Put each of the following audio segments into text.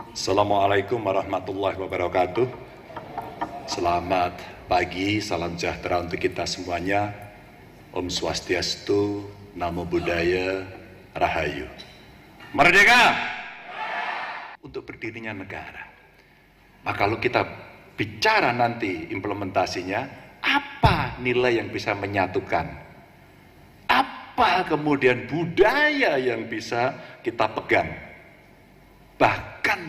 Assalamualaikum warahmatullahi wabarakatuh. Selamat pagi, salam sejahtera untuk kita semuanya. Om Swastiastu, Namo Buddhaya, Rahayu. Merdeka! Untuk berdirinya negara. Nah, kalau kita bicara nanti implementasinya, apa nilai yang bisa menyatukan? Apa kemudian budaya yang bisa kita pegang? Bahkan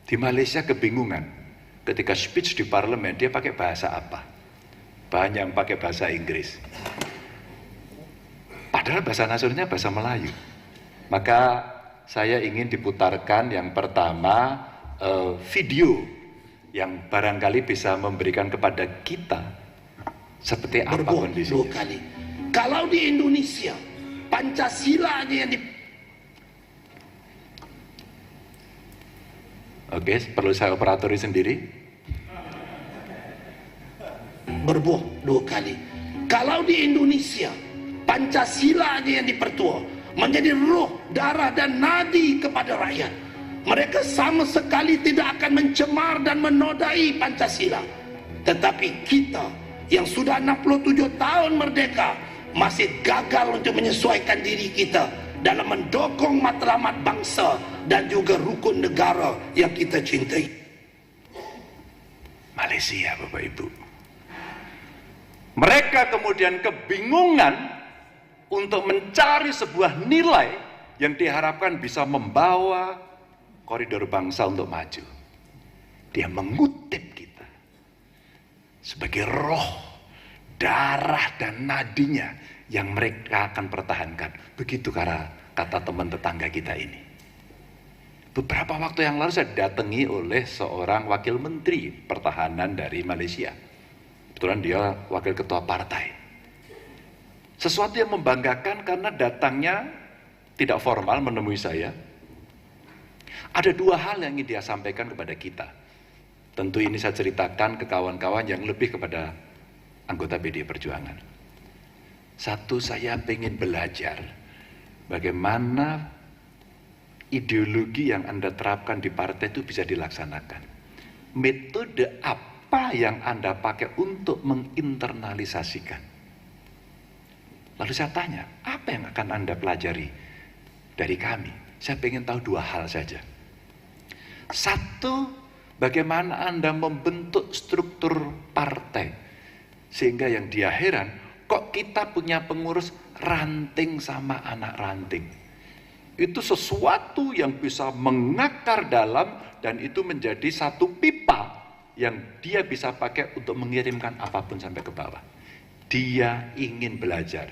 di Malaysia kebingungan ketika speech di parlemen dia pakai bahasa apa? Banyak yang pakai bahasa Inggris. Padahal bahasa nasionalnya bahasa Melayu. Maka saya ingin diputarkan yang pertama video yang barangkali bisa memberikan kepada kita seperti apa kondisinya. Dua kali. Kalau di Indonesia Pancasila yang Oke, perlu saya operatori sendiri? berbuah dua kali. Kalau di Indonesia Pancasila yang dipertua menjadi roh, darah dan nadi kepada rakyat. Mereka sama sekali tidak akan mencemar dan menodai Pancasila. Tetapi kita yang sudah 67 tahun merdeka masih gagal untuk menyesuaikan diri kita dalam mendukung matlamat bangsa dan juga rukun negara yang kita cintai. Malaysia, Bapak Ibu. Mereka kemudian kebingungan untuk mencari sebuah nilai yang diharapkan bisa membawa koridor bangsa untuk maju. Dia mengutip kita sebagai roh, darah dan nadinya yang mereka akan pertahankan. Begitu kata teman tetangga kita ini. Beberapa waktu yang lalu saya datangi oleh seorang wakil menteri pertahanan dari Malaysia. Kebetulan dia wakil ketua partai. Sesuatu yang membanggakan karena datangnya tidak formal menemui saya. Ada dua hal yang ingin dia sampaikan kepada kita. Tentu ini saya ceritakan ke kawan-kawan yang lebih kepada anggota PDI Perjuangan. Satu, saya ingin belajar bagaimana ideologi yang Anda terapkan di partai itu bisa dilaksanakan. Metode apa yang Anda pakai untuk menginternalisasikan? Lalu saya tanya, apa yang akan Anda pelajari dari kami? Saya ingin tahu dua hal saja. Satu, bagaimana Anda membentuk struktur partai. Sehingga yang dia heran, kok kita punya pengurus ranting sama anak ranting. Itu sesuatu yang bisa mengakar dalam dan itu menjadi satu pipa yang dia bisa pakai untuk mengirimkan apapun sampai ke bawah. Dia ingin belajar.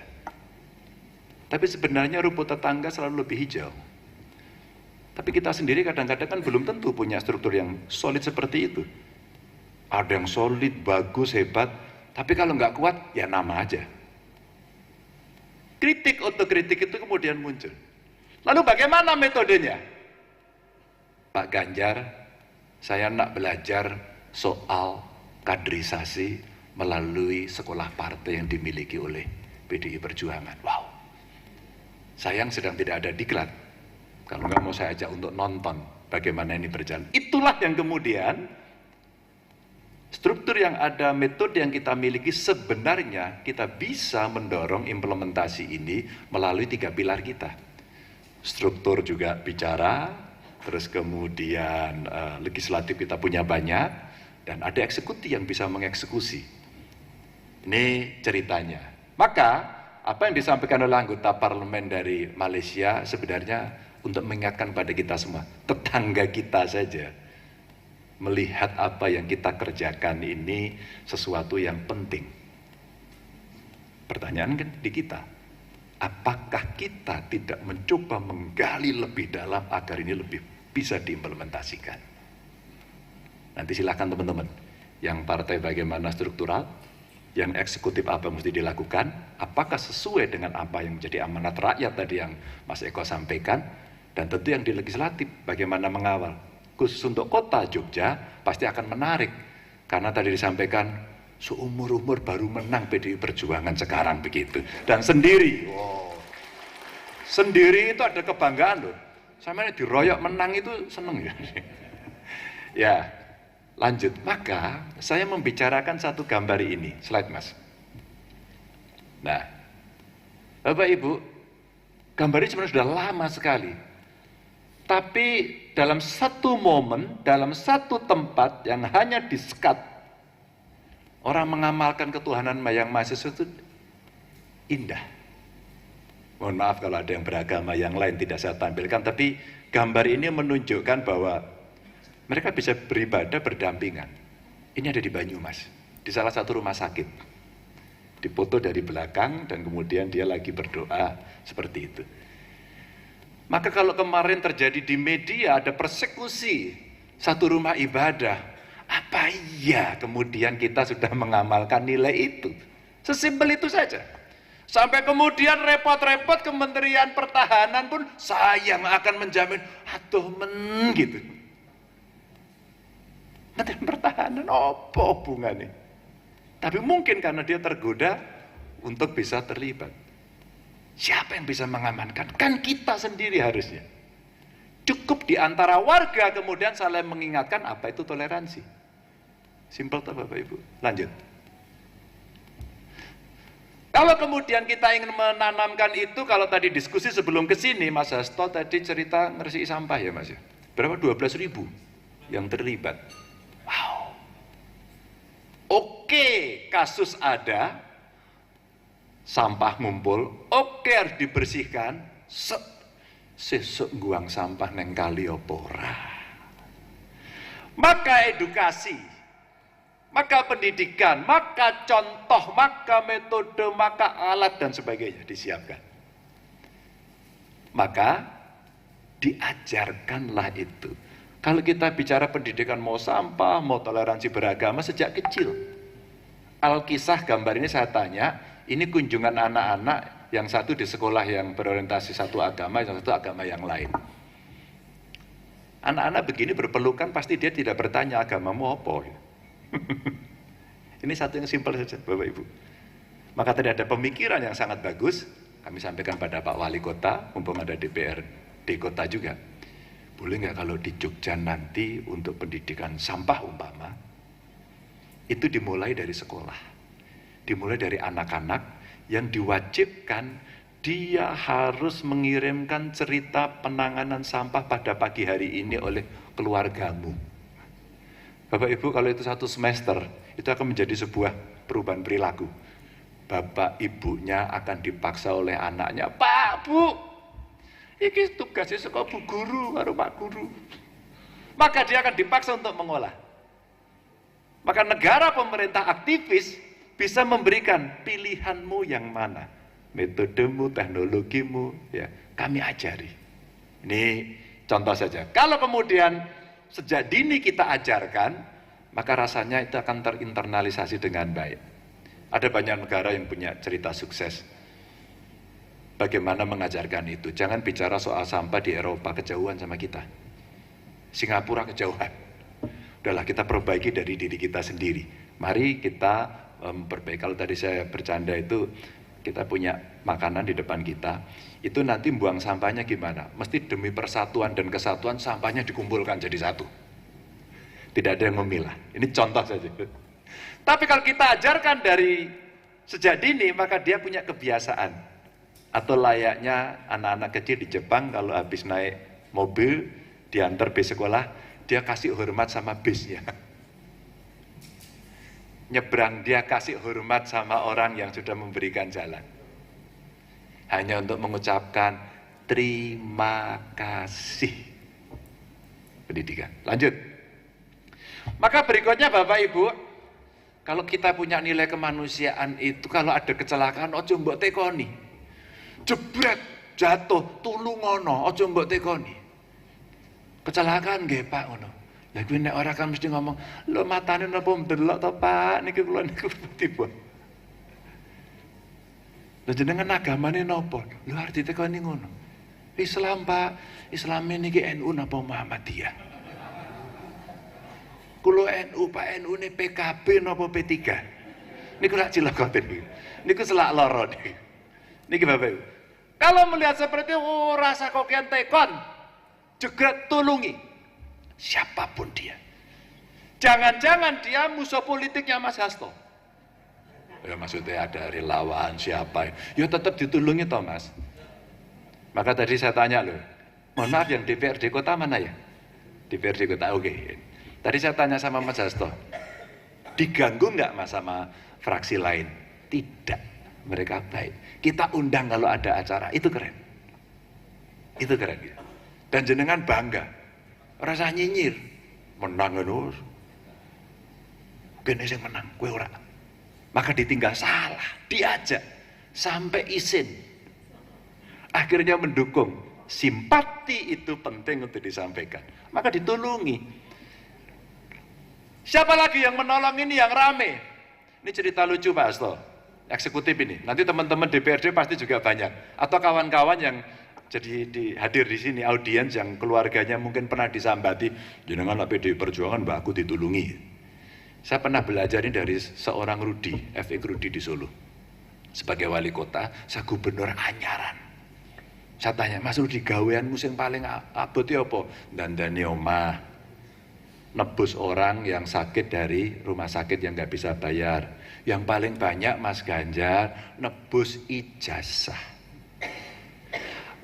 Tapi sebenarnya rumput tetangga selalu lebih hijau. Tapi kita sendiri kadang-kadang kan belum tentu punya struktur yang solid seperti itu. Ada yang solid, bagus, hebat, tapi kalau nggak kuat, ya nama aja. Kritik otokritik itu kemudian muncul. Lalu bagaimana metodenya? Pak Ganjar, saya nak belajar soal kaderisasi melalui sekolah partai yang dimiliki oleh PDI Perjuangan. Wow. Sayang sedang tidak ada diklat. Kalau nggak mau saya ajak untuk nonton bagaimana ini berjalan. Itulah yang kemudian struktur yang ada, metode yang kita miliki sebenarnya kita bisa mendorong implementasi ini melalui 3 pilar kita. Struktur juga bicara, terus kemudian legislatif kita punya banyak, dan ada eksekutif yang bisa mengeksekusi. Ini ceritanya. Maka apa yang disampaikan oleh anggota parlemen dari Malaysia sebenarnya untuk mengingatkan pada kita semua, tetangga kita saja melihat apa yang kita kerjakan ini sesuatu yang penting. Pertanyaan kan di kita, apakah kita tidak mencoba menggali lebih dalam agar ini lebih bisa diimplementasikan? Nanti silakan teman-teman, yang partai bagaimana struktural, yang eksekutif apa yang mesti dilakukan, apakah sesuai dengan apa yang menjadi amanat rakyat tadi yang Mas Eko sampaikan, dan tentu yang di legislatif bagaimana mengawal. Khusus untuk kota Jogja pasti akan menarik, karena tadi disampaikan seumur-umur baru menang PDI Perjuangan sekarang begitu, dan sendiri. Wow. Sendiri itu ada kebanggaan loh. Sama ini diroyok menang itu seneng ya. Ya, lanjut. Maka saya membicarakan satu gambar ini, slide Mas. Nah, Bapak Ibu, gambar ini sebenarnya sudah lama sekali. Tapi dalam satu momen, dalam satu tempat yang hanya di-skat, orang mengamalkan ketuhanan yang Maha Esa itu indah. Mohon maaf kalau ada yang beragama yang lain tidak saya tampilkan, tapi gambar ini menunjukkan bahwa mereka bisa beribadah berdampingan. Ini ada di Banyumas, di salah satu rumah sakit. Dipoto dari belakang dan kemudian dia lagi berdoa seperti itu. Maka kalau kemarin terjadi di media ada persekusi satu rumah ibadah, apa iya kemudian kita sudah mengamalkan nilai itu? Sesimpel itu saja. Sampai kemudian repot-repot Kementerian Pertahanan pun saya yang akan menjamin, aduh men gitu. Kementerian Pertahanan apa hubungannya? Tapi mungkin karena dia tergoda untuk bisa terlibat. Siapa yang bisa mengamankan? Kan kita sendiri harusnya. Cukup di antara warga kemudian saling mengingatkan apa itu toleransi. Simpel toh Bapak Ibu. Lanjut. Kalau kemudian kita ingin menanamkan itu, kalau tadi diskusi sebelum ke sini, Mas Hasto tadi cerita ngeresiki sampah ya Mas ya. Berapa? 12.000 yang terlibat. Wow. Oke, kasus ada, sampah ngumpul, oke harus dibersihkan, sesuk guang sampah neng kali opora. Maka edukasi, maka pendidikan, maka contoh, maka metode, maka alat dan sebagainya disiapkan. Maka diajarkanlah itu. Kalau kita bicara pendidikan mau sampah, mau toleransi beragama sejak kecil. Alkisah gambar ini saya tanya, ini kunjungan anak-anak yang satu di sekolah yang berorientasi satu agama, yang satu agama yang lain. Anak-anak begini berpelukan pasti dia tidak bertanya agamamu apa. Ini satu yang simpel saja Bapak Ibu. Maka tadi ada pemikiran yang sangat bagus, kami sampaikan pada Pak Wali Kota, mumpung ada DPRD Kota juga. Boleh nggak kalau di Jogja nanti untuk pendidikan sampah umpama, itu dimulai dari sekolah. Dimulai dari anak-anak yang diwajibkan dia harus mengirimkan cerita penanganan sampah pada pagi hari ini oleh keluargamu. Bapak Ibu kalau itu satu semester, itu akan menjadi sebuah perubahan perilaku. Bapak ibunya akan dipaksa oleh anaknya, Pak, Bu, ini tugasnya sekolah Bu Guru, baru Pak Guru. Maka dia akan dipaksa untuk mengolah. Maka negara pemerintah aktivis bisa memberikan pilihanmu yang mana, metodemu, teknologimu, ya kami ajari. Ini contoh saja. Kalau kemudian sejak dini kita ajarkan, maka rasanya itu akan terinternalisasi dengan baik. Ada banyak negara yang punya cerita sukses. Bagaimana mengajarkan itu? Jangan bicara soal sampah di Eropa, kejauhan sama kita. Singapura kejauhan. Udahlah kita perbaiki dari diri kita sendiri. Mari kita perbaiki. Kalau tadi saya bercanda itu, kita punya makanan di depan kita, itu nanti buang sampahnya gimana? Mesti demi persatuan dan kesatuan sampahnya dikumpulkan jadi satu. Tidak ada yang memilah. Ini contoh saja. Tapi kalau kita ajarkan dari sejak dini, maka dia punya kebiasaan. Atau layaknya anak-anak kecil di Jepang kalau habis naik mobil, diantar bis sekolah, dia kasih hormat sama bisnya. Nyebrang dia kasih hormat sama orang yang sudah memberikan jalan. Hanya untuk mengucapkan terima kasih. Pendidikan. Lanjut. Maka berikutnya Bapak Ibu, kalau kita punya nilai kemanusiaan itu, kalau ada kecelakaan, ojo mbok tekoni. Jebret, jatuh, tulung ngono, ojo mbok tekoni. Kecelakaan nggih Pak ngono. Lah kuwi nek ora kan mesti ngomong, "Lho matane napa ndelok to Pak, niki kula niku tiba." Lah jenengan agamane napa? Lho arep ditekoni ngono. Islam Pak, Islam niki NU napa Muhammadiyah? Kulo NU Pak, NU ne PKB napa P3? Niku lak cilekoten iki. Niku selak loro niki. Niki Bapak Ibu. Kalau melihat seperti itu, rasa kokian tekon. juga tulungi siapapun dia. Jangan-jangan dia musuh politiknya Mas Hasto. Ya maksudnya ada relawan siapa, ya tetap ditulungi toh Mas. Maka tadi saya tanya loh, mohon maaf yang DPRD kota mana ya? DPRD kota, oke. Tadi saya tanya sama Mas Hasto, diganggu nggak Mas sama fraksi lain? Tidak, mereka baik. Kita undang kalau ada acara, itu keren. Itu keren ya. Dan jenengan bangga, rasa nyinyir, menang terus. Gini yang menang, kue ora. Maka ditinggal salah, diajak sampai izin. Akhirnya mendukung. Simpati itu penting untuk disampaikan. Maka ditulungi. Siapa lagi yang menolong ini yang rame? Ini cerita lucu Pak Hasto, eksekutif ini. Nanti teman-teman DPRD pasti juga banyak. Atau kawan-kawan yang jadi hadir di sini, audiens yang keluarganya mungkin pernah disambati. Jenengan PD Perjuangan mbak aku ditulungi. Saya pernah belajar ini dari seorang Rudi, FX Rudi di Solo. Sebagai wali kota, saya gubernur anyaran. Saya tanya, Mas Rudi, gaweanmu yang paling abot ya apa? Dandani omah, nebus orang yang sakit dari rumah sakit yang nggak bisa bayar. Yang paling banyak Mas Ganjar, nebus ijazah.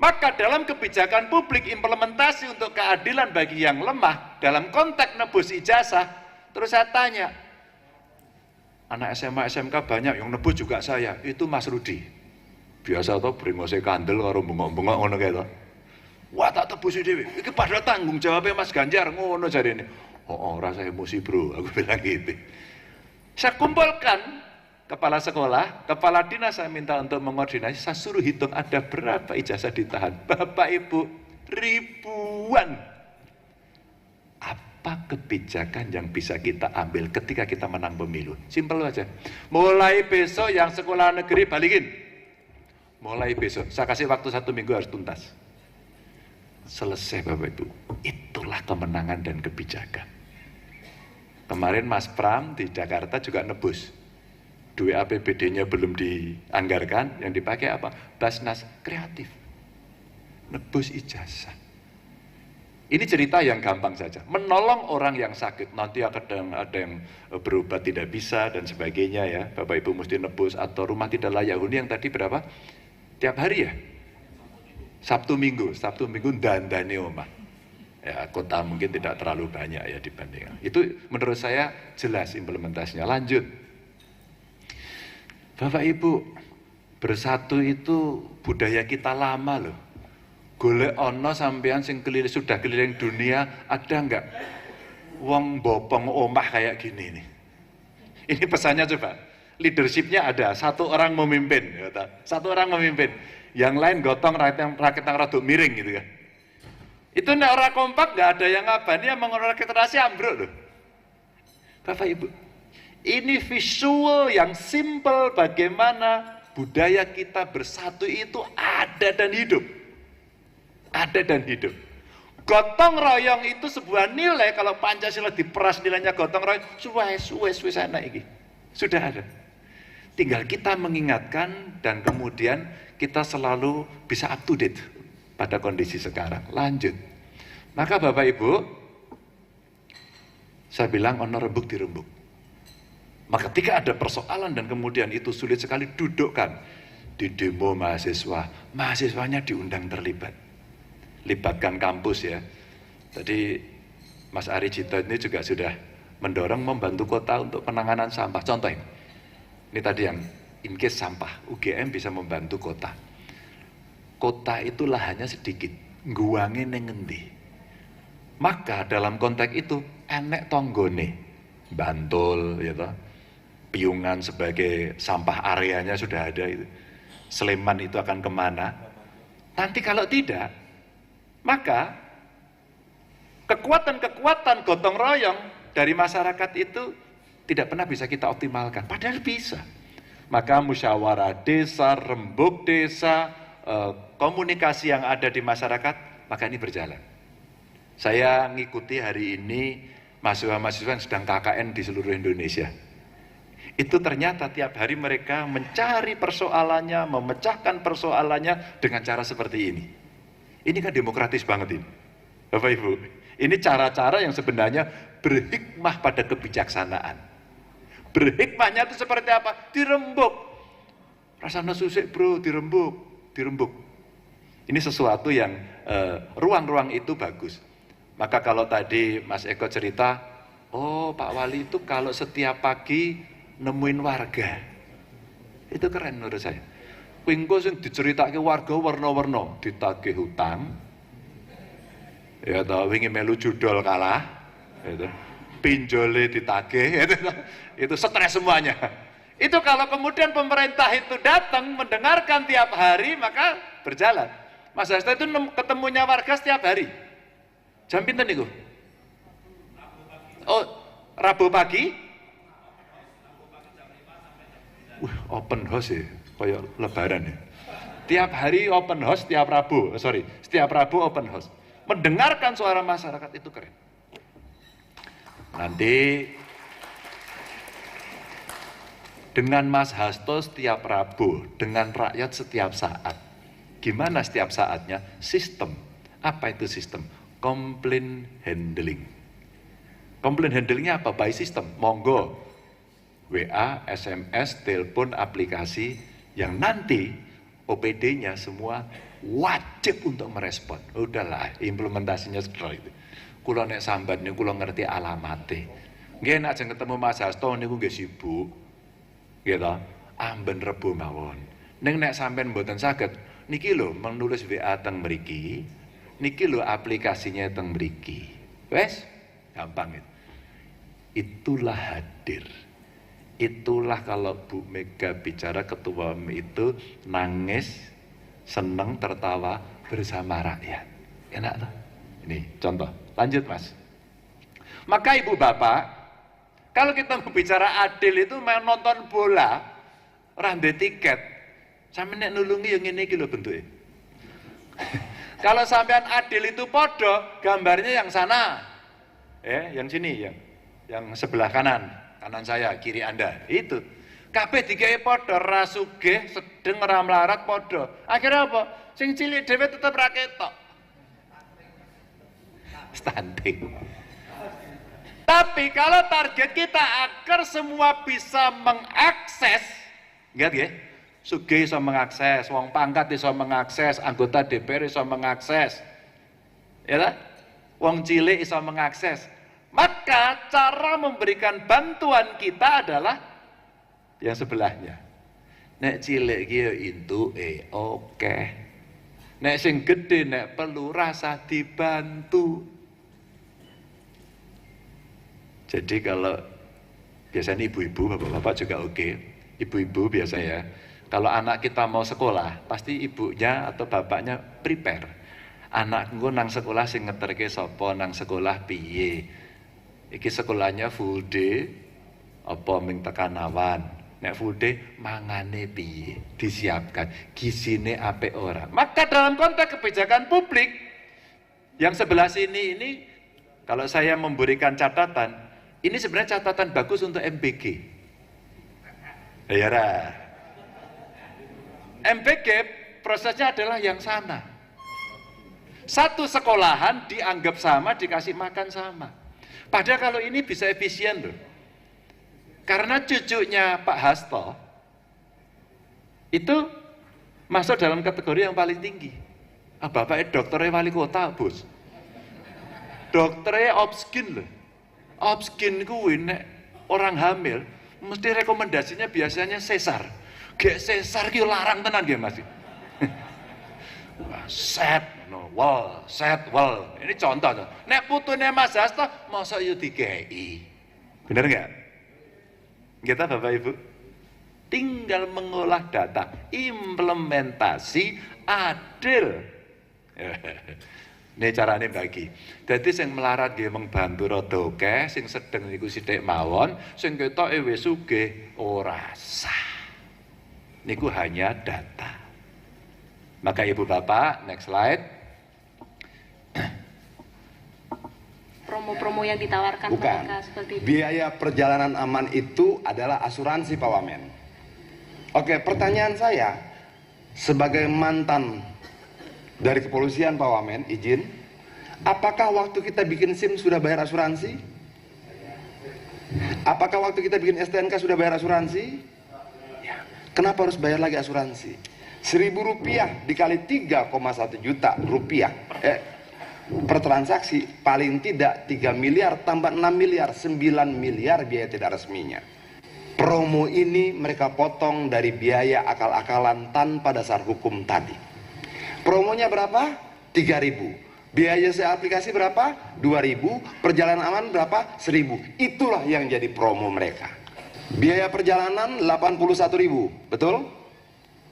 Maka dalam kebijakan publik implementasi untuk keadilan bagi yang lemah, dalam konteks nebus ijazah, terus saya tanya, anak SMA, SMK banyak yang nebus juga saya, itu Mas Rudi. Biasa toh bringose kandel karo bengok-bengok ngono kae to. Wah tak tebusi dhewe. Iki padahal tanggung jawabnya Mas Ganjar ngono jarene. Oh, rasa emosi bro, aku bilang gitu. Saya kumpulkan kepala sekolah, kepala dinas, saya minta untuk mengordinasi, saya suruh hitung ada berapa ijazah ditahan. Bapak Ibu, ribuan. Apa kebijakan yang bisa kita ambil ketika kita menang pemilu? Simpel aja. Mulai besok yang sekolah negeri balikin. Mulai besok, saya kasih waktu 1 minggu harus tuntas. Selesai Bapak Ibu. Itulah kemenangan dan kebijakan. Kemarin Mas Pram di Jakarta juga nebus. Duit APBD-nya belum dianggarkan, yang dipakai apa? Basnas kreatif. Nebus ijazah. Ini cerita yang gampang saja. Menolong orang yang sakit. Nanti ada yang berobat tidak bisa dan sebagainya ya. Bapak Ibu mesti nebus. Atau rumah tidak layak huni yang tadi berapa? Tiap hari ya? Sabtu Minggu dandani omah. Ya, kota mungkin tidak terlalu banyak ya dibandingkan. Itu menurut saya jelas implementasinya. Lanjut. Bapak Ibu, bersatu itu budaya kita lama loh. Golek ono sampean sing sudah keliling dunia, ada enggak wong bopong omah kayak gini nih? Ini pesannya coba. Leadershipnya ada, satu orang memimpin, satu orang memimpin, yang lain gotong rakit yang rodok miring gitu kan. Itu nek ora kompak nggak ada yang ngabani, yang mengorkestrasi ambruk loh. Bapak Ibu, ini visual yang simple bagaimana budaya kita bersatu itu ada dan hidup. Ada dan hidup. Gotong royong itu sebuah nilai, kalau Pancasila diperas nilainya gotong royong, suwe sana iki. Sudah ada. Tinggal kita mengingatkan dan kemudian kita selalu bisa up to date pada kondisi sekarang. Lanjut. Maka Bapak Ibu, saya bilang ono rembuk dirembuk. Maka ketika ada persoalan dan kemudian itu sulit sekali, dudukkan di demo mahasiswa. Mahasiswanya diundang terlibat. Libatkan kampus ya. Tadi Mas Ari Cito ini juga sudah mendorong membantu kota untuk penanganan sampah. Contoh ini tadi yang in case sampah, UGM bisa membantu kota. Kota itu lahannya sedikit, nguangi ning ngendi. Maka dalam konteks itu enek tonggone, Bantul, ya toh, Piungan sebagai sampah areanya sudah ada itu. Sleman itu akan kemana? Nanti kalau tidak, maka kekuatan-kekuatan gotong royong dari masyarakat itu tidak pernah bisa kita optimalkan, padahal bisa. Maka musyawarah desa, rembuk desa, komunikasi yang ada di masyarakat, maka ini berjalan. Saya ngikuti hari ini mahasiswa-mahasiswa yang sedang KKN di seluruh Indonesia. Itu ternyata tiap hari mereka mencari persoalannya, memecahkan persoalannya dengan cara seperti ini. Ini kan demokratis banget ini. Bapak Ibu, ini cara-cara yang sebenarnya berhikmah pada kebijaksanaan. Berhikmahnya itu seperti apa? Dirembuk. Rasanya susik bro, dirembuk. Ini sesuatu yang ruang-ruang itu bagus. Maka kalau tadi Mas Eko cerita, oh Pak Wali itu kalau setiap pagi nemuin warga, itu keren menurut saya. Wingko sing diceritake warga warna-warna, ditagih hutang, ya toh wingi melu judol kalah, gitu. Pinjole ditagih, itu stres semuanya. Itu kalau kemudian pemerintah itu datang mendengarkan tiap hari, maka berjalan. Mas Hasto itu ketemunya warga setiap hari. Jam pinten niku? Oh, Rabu pagi? Open house ya, kayak lebaran ya. Tiap hari open house, setiap Rabu open house. Mendengarkan suara masyarakat itu keren. Nanti dengan Mas Hasto setiap Rabu, dengan rakyat setiap saat. Gimana setiap saatnya? Sistem. Apa itu sistem? Complaint handling. Complaint handlingnya apa? By system. Monggo. WA, SMS, telepon, aplikasi yang nanti OPD-nya semua wajib untuk merespon. Udahlah, implementasinya seperti itu. Kula nek sambat niku kula ngerti alamate. Nggih nek ajeng ketemu Mas Hasto niku nggih sibuk. Gitu, amben Rebo mawon. Ning nek sampean mboten saged, niki lho menulis WA teng mriki, niki lho aplikasinya teng mriki. Wes, gampang itu. Itulah hadir. Itulah kalau Bu Mega bicara ketua itu nangis, seneng, tertawa bersama rakyat. Enak tuh. Ini contoh. Lanjut Mas. Maka Ibu Bapak, kalau kita bicara adil itu main nonton bola, rande tiket, sampe nek nulungi yang ini lho bentuknya. Kalau sampean adil itu podo, gambarnya yang sana, yang sini, yang sebelah kanan saya, kiri Anda, itu. Kabeh digawe podo, rasuge, sedeng, ora melarat podo. Akhirnya apa? Sing cilik dhewe tetep ra ketok. Stunting. Tapi kalau target kita agar semua bisa mengakses, ingat ya, sugih bisa mengakses, wong pangkat bisa mengakses, anggota DPR bisa mengakses, ya lah, wong cilik bisa mengakses. Maka cara memberikan bantuan kita adalah yang sebelahnya. Nek cilik ki itu oke. Nek sing gede nek perlu rasa dibantu. Jadi kalau biasanya ibu-ibu, bapak-bapak juga oke. Ibu-ibu biasanya, kalau anak kita mau sekolah, pasti ibunya atau bapaknya prepare. Anakku nang sekolah sing ngeterke sapa, nang sekolah piye. Iki sekolahnya full day, apa ming tekan awan. Nek full day, mangane piye, disiapkan, gisine apik ora. Maka dalam konteks kebijakan publik, yang sebelah sini ini, kalau saya memberikan catatan, ini sebenarnya catatan bagus untuk MBG. Ya, MBG prosesnya adalah yang sana. Satu sekolahan dianggap sama, dikasih makan sama. Padahal kalau ini bisa efisien loh. Karena cucunya Pak Hasto itu masuk dalam kategori yang paling tinggi. Bapaknya dokternya wali kota, bos. Dokternya obskin loh. Obskin kuwi nek orang hamil mesti rekomendasinya biasanya sesar. Gek sesar ki larang tenan nggih Mas. Set well. Ini contoh tuh. Nek putune Mas Hasto mosok yo dikei. Bener enggak? Kita Bapak Ibu tinggal mengolah data, implementasi adil. Ini caranya bagi. Jadi sing melarat nggih membantu rada akeh, sing sedeng niku sithik mawon, sing ketoke wis sugih ora sah. Niku hanya data. Maka Ibu Bapak, next slide. Promo-promo yang ditawarkan mereka seperti itu. Biaya perjalanan aman itu adalah asuransi Pak Wamen. Oke, pertanyaan saya sebagai mantan dari kepolisian Pak Wamen, izin, Apakah waktu kita bikin SIM sudah bayar asuransi? Apakah waktu kita bikin STNK sudah bayar asuransi? Ya. Kenapa harus bayar lagi asuransi? Rp1.000 dikali 3,1 juta rupiah per transaksi, paling tidak 3 miliar tambah 6 miliar, 9 miliar biaya tidak resminya. Promo ini mereka potong dari biaya akal-akalan tanpa dasar hukum tadi. Promonya berapa? 3.000. Biaya sewa aplikasi berapa? 2.000. Perjalanan aman berapa? 1.000. Itulah yang jadi promo mereka. Biaya perjalanan 81.000, betul?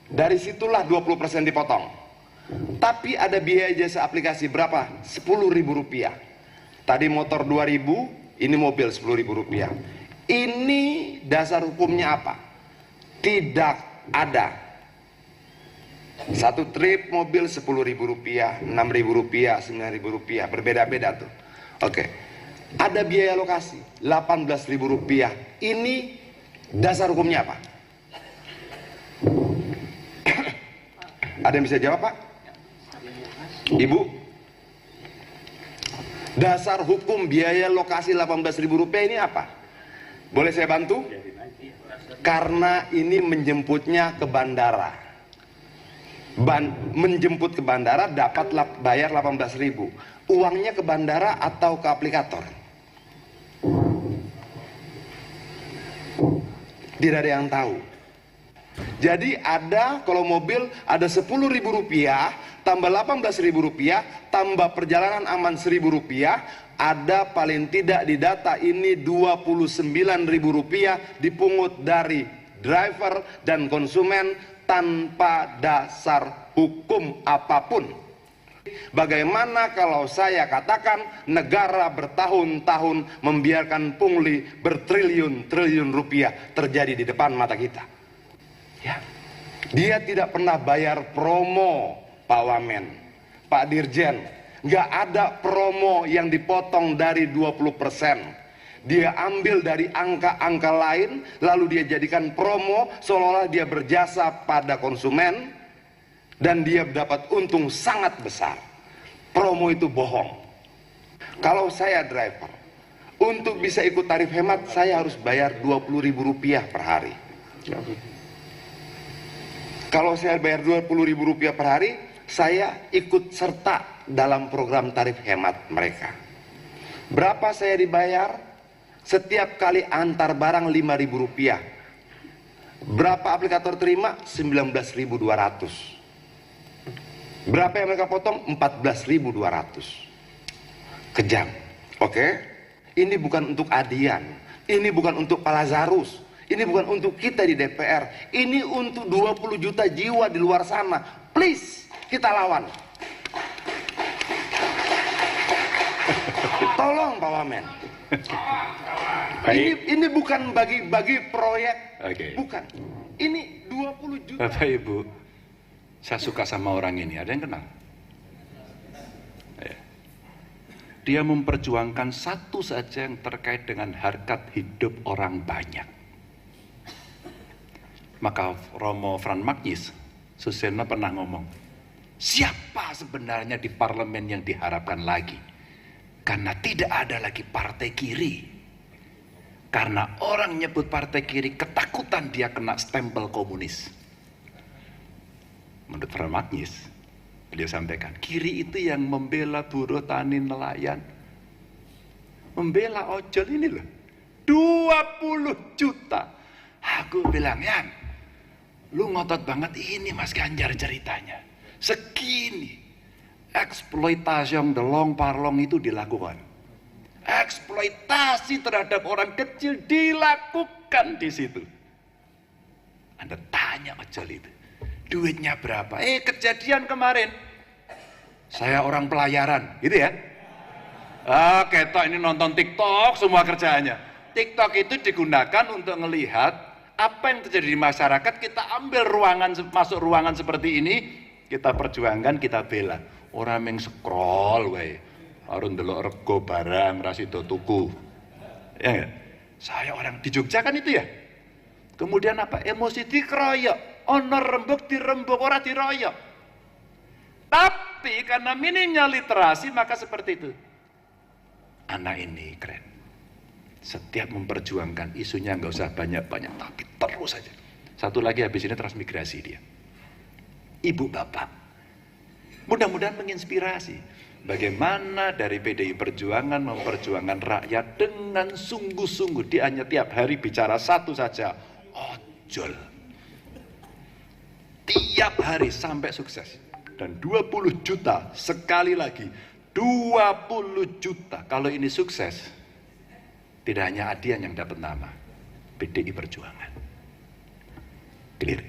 Dari situlah 20% dipotong. Tapi ada biaya jasa aplikasi berapa? Rp10.000. Tadi motor 2.000, ini mobil Rp10.000. Ini dasar hukumnya apa? Tidak ada. Satu trip mobil Rp10.000, Rp6.000, Rp9.000, berbeda-beda tuh. Oke. Ada biaya lokasi Rp18.000. Ini dasar hukumnya apa? Ada yang bisa jawab, Pak? Ibu? Dasar hukum biaya lokasi Rp18.000 ini apa? Boleh saya bantu? Karena ini menjemputnya ke bandara. Menjemput ke bandara dapat bayar 18.000. Uangnya ke bandara atau ke aplikator? Tidak ada yang tahu. Jadi ada, kalau mobil ada Rp10.000 tambah Rp18.000 tambah perjalanan aman Rp1.000, ada paling tidak di data ini Rp29.000 dipungut dari driver dan konsumen tanpa dasar hukum apapun. Bagaimana kalau saya katakan negara bertahun-tahun membiarkan pungli bertriliun-triliun rupiah terjadi di depan mata kita? Ya. Dia tidak pernah bayar promo, Pak Wamen, Pak Dirjen. Nggak ada promo yang dipotong dari 20%. Dia ambil dari angka-angka lain, lalu dia jadikan promo seolah-olah dia berjasa pada konsumen dan dia dapat untung sangat besar. Promo itu bohong. Kalau saya driver, untuk bisa ikut tarif hemat saya harus bayar Rp20.000 per hari. Kalau saya bayar Rp20.000 per hari, saya ikut serta dalam program tarif hemat mereka. Berapa saya dibayar? Setiap kali antar barang Rp5.000. Berapa aplikator terima? 19.200. Berapa yang mereka potong? 14.200. Kejam. Oke? Ini bukan untuk Adian. Ini bukan untuk Pak Lazarus. Ini bukan untuk kita di DPR. Ini untuk 20 juta jiwa di luar sana. Please, kita lawan. Tolong Pak Wamen. Ini bukan bagi proyek, bukan. Ini 20 juta. Bapak Ibu, saya suka sama orang ini. Ada yang kenal? Ya. Dia memperjuangkan satu saja yang terkait dengan harkat hidup orang banyak. Maka Romo Fran Magnis, Suseno pernah ngomong, siapa sebenarnya di parlemen yang diharapkan lagi? Karena tidak ada lagi partai kiri. Karena orang nyebut partai kiri ketakutan dia kena stempel komunis. Menurut Fran Magnis, beliau sampaikan, kiri itu yang membela buruh, tani, nelayan. Membela ojol ini loh. 20 juta. Aku bilang, Yan, lu ngotot banget ini Mas Ganjar ceritanya. Segini. Eksploitasi yang delong parlong itu dilakukan. Eksploitasi terhadap orang kecil dilakukan di situ. Anda tanya ojol itu, duitnya berapa? Kejadian kemarin, saya orang pelayaran, gitu ya. Ketok ini nonton TikTok semua kerjaannya. TikTok itu digunakan untuk melihat apa yang terjadi di masyarakat. Kita ambil ruangan, masuk ruangan seperti ini, kita perjuangkan, kita bela. Orang yang scroll wae, harus ndelok rego barang rasido tuku. Ya enggak? Saya orang di Jogja kan itu ya. Kemudian apa? Emosi dikeroyok, ono rembug dirembug ora diroyok. Tapi Tapi karena minimnya literasi maka seperti itu. Anak ini keren. Setiap memperjuangkan isunya nggak usah banyak-banyak, tapi terus saja. Satu lagi habis ini transmigrasi dia. Ibu bapak, mudah-mudahan menginspirasi. Bagaimana dari PDI Perjuangan memperjuangkan rakyat dengan sungguh-sungguh. Dia hanya tiap hari bicara satu saja, ojol. Tiap hari sampai sukses. Dan 20 juta, sekali lagi, 20 juta. Kalau ini sukses, tidak hanya Adian yang dapat nama, PDI Perjuangan. Clear?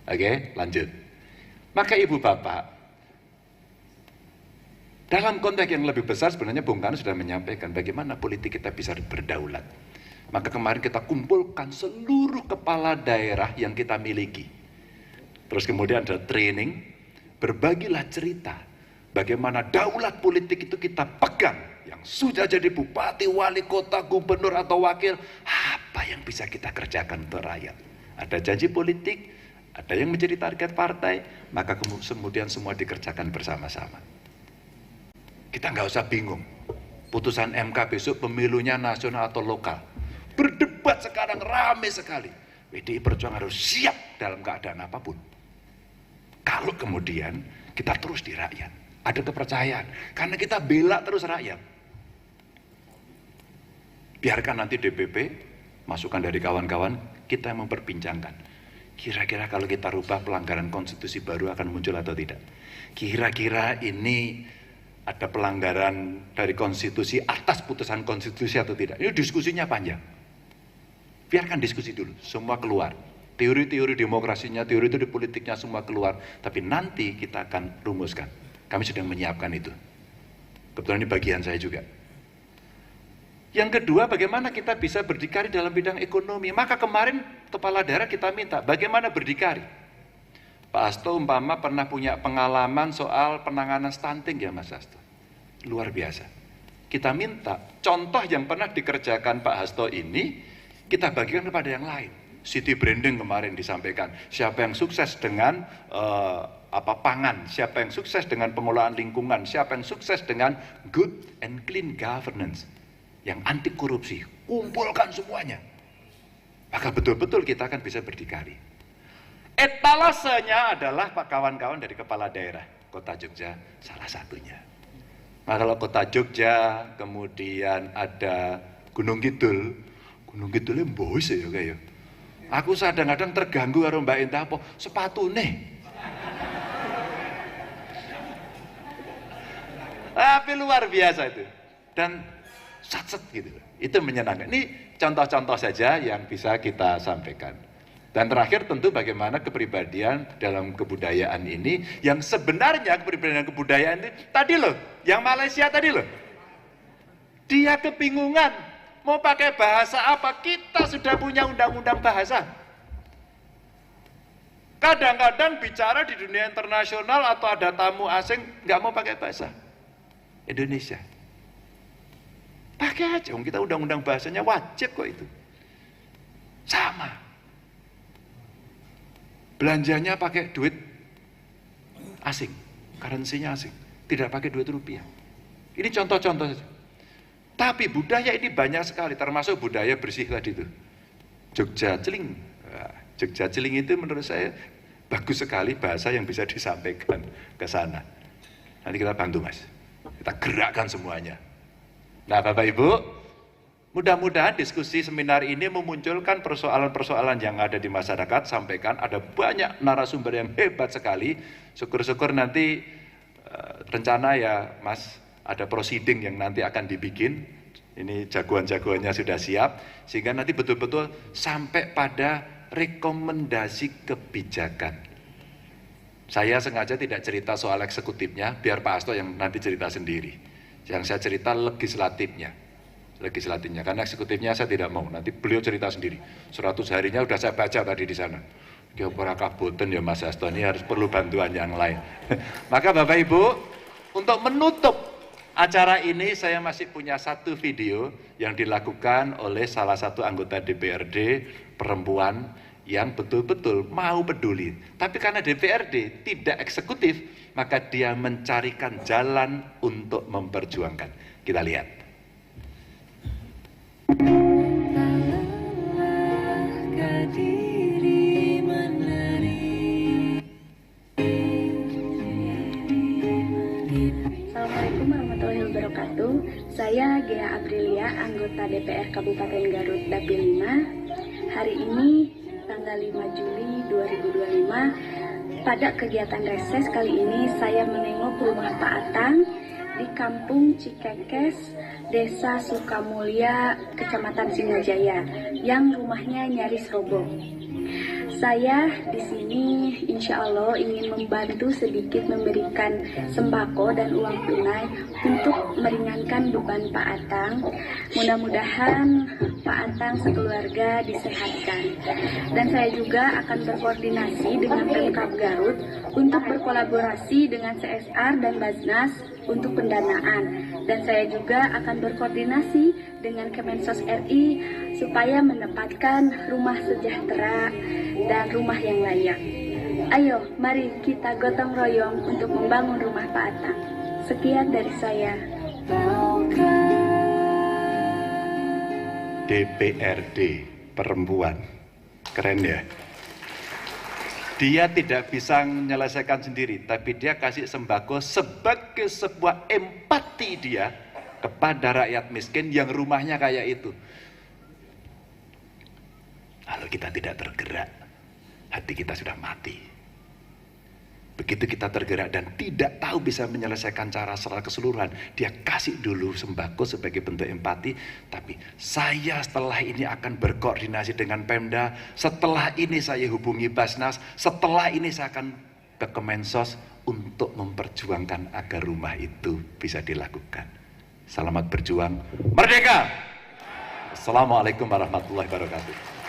Oke, lanjut. Maka ibu bapak, dalam konteks yang lebih besar sebenarnya Bung Karno sudah menyampaikan bagaimana politik kita bisa berdaulat. Maka kemarin kita kumpulkan seluruh kepala daerah yang kita miliki. Terus kemudian ada training, berbagilah cerita bagaimana daulat politik itu kita pegang. Yang sudah jadi bupati, wali kota, gubernur atau wakil, apa yang bisa kita kerjakan untuk rakyat. Ada janji politik, ada yang menjadi target partai, maka kemudian semua dikerjakan bersama-sama. Kita nggak usah bingung, putusan MK besok pemilunya nasional atau lokal. Berdebat sekarang rame sekali. PDI Perjuangan harus siap dalam keadaan apapun. Kalau kemudian kita terus di rakyat, ada kepercayaan, karena kita bela terus rakyat. Biarkan nanti DPP, masukan dari kawan-kawan, kita memperbincangkan. Kira-kira kalau kita rubah pelanggaran konstitusi baru akan muncul atau tidak? Kira-kira ini ada pelanggaran dari konstitusi atas putusan konstitusi atau tidak? Ini diskusinya panjang. Biarkan diskusi dulu, semua keluar. Teori-teori demokrasinya, teori itu di politiknya semua keluar. Tapi nanti kita akan rumuskan. Kami sedang menyiapkan itu. Kebetulan ini bagian saya juga. Yang kedua, bagaimana kita bisa berdikari dalam bidang ekonomi. Maka kemarin kepala daerah kita minta, bagaimana berdikari. Pak Hasto umpama pernah punya pengalaman soal penanganan stunting ya Mas Hasto. Luar biasa. Kita minta contoh yang pernah dikerjakan Pak Hasto ini, kita bagikan kepada yang lain. City branding kemarin disampaikan. Siapa yang sukses dengan pangan, siapa yang sukses dengan pengelolaan lingkungan, siapa yang sukses dengan good and clean governance. Yang anti korupsi, kumpulkan semuanya. Maka betul-betul kita akan bisa berdikari. Etalasenya adalah Pak kawan-kawan dari kepala daerah. Kota Jogja salah satunya. Nah kalau Kota Jogja, kemudian ada Gunung Kidul. Gunung Kidulnya mbos ya kayak. Aku kadang-kadang terganggu karo Mbak Indah apa sepatu nih. Tapi luar biasa itu. Dan sat-set gitu. Itu menyenangkan. Ini contoh-contoh saja yang bisa kita sampaikan. Dan terakhir tentu bagaimana kepribadian dalam kebudayaan ini yang sebenarnya kepribadian kebudayaan ini tadi loh, yang Malaysia tadi loh. Dia kebingungan mau pakai bahasa apa, kita sudah punya undang-undang bahasa. Kadang-kadang bicara di dunia internasional atau ada tamu asing nggak mau pakai bahasa Indonesia. Pakai aja, kita undang-undang bahasanya wajib kok itu. Sama. Belanjanya pakai duit asing, currency-nya asing, tidak pakai duit rupiah. Ini contoh-contoh saja. Tapi budaya ini banyak sekali, termasuk budaya bersih tadi itu. Jogja Celing. Jogja Celing itu menurut saya bagus sekali bahasa yang bisa disampaikan ke sana. Nanti kita bantu Mas. Kita gerakkan semuanya. Nah Bapak Ibu, mudah-mudahan diskusi seminar ini memunculkan persoalan-persoalan yang ada di masyarakat, sampaikan, ada banyak narasumber yang hebat sekali, syukur-syukur nanti rencana ya Mas, ada proceeding yang nanti akan dibikin, ini jagoan-jagoannya sudah siap, sehingga nanti betul-betul sampai pada rekomendasi kebijakan. Saya sengaja tidak cerita soal eksekutifnya, biar Pak Hasto yang nanti cerita sendiri. Yang saya cerita legislatifnya, karena eksekutifnya saya tidak mau, nanti beliau cerita sendiri. 100 harinya sudah saya baca tadi di sana. Ya para kabuten ya Mas Hasto, ini harus perlu bantuan yang lain. Maka Bapak Ibu, untuk menutup acara ini saya masih punya satu video yang dilakukan oleh salah satu anggota DPRD perempuan yang betul-betul mau peduli. Tapi karena DPRD tidak eksekutif, maka dia mencarikan jalan untuk memperjuangkan. Kita lihat. Assalamualaikum warahmatullahi wabarakatuh. Saya Gea Aprilia, anggota DPR Kabupaten Garut Dapil 5. Hari ini tanggal 5 Juli 2025, pada kegiatan reses kali ini saya menengok rumah Pak Atang di Kampung Cikekes, Desa Sukamulya, Kecamatan Singajaya, yang rumahnya nyaris roboh. Saya di sini insya Allah ingin membantu sedikit memberikan sembako dan uang tunai untuk meringankan beban Pak Atang. Mudah-mudahan Pak Atang sekeluarga disehatkan. Dan saya juga akan berkoordinasi dengan Pemkab Garut untuk berkolaborasi dengan CSR dan Basnas untuk pendanaan. Dan saya juga akan berkoordinasi dengan Kemensos RI supaya mendapatkan rumah sejahtera dan rumah yang layak. Ayo, mari kita gotong royong untuk membangun rumah Pak Atang. Sekian dari saya. DPRD perempuan, keren ya. Dia tidak bisa menyelesaikan sendiri, tapi dia kasih sembako sebagai sebuah empati dia kepada rakyat miskin yang rumahnya kayak itu. Kalau kita tidak tergerak, hati kita sudah mati. Begitu kita tergerak dan tidak tahu bisa menyelesaikan cara secara keseluruhan, dia kasih dulu sembako sebagai bentuk empati. Tapi saya setelah ini akan berkoordinasi dengan Pemda, setelah ini saya hubungi Basnas, setelah ini saya akan ke Kemensos untuk memperjuangkan agar rumah itu bisa dilakukan. Selamat berjuang, merdeka! Assalamualaikum warahmatullahi wabarakatuh.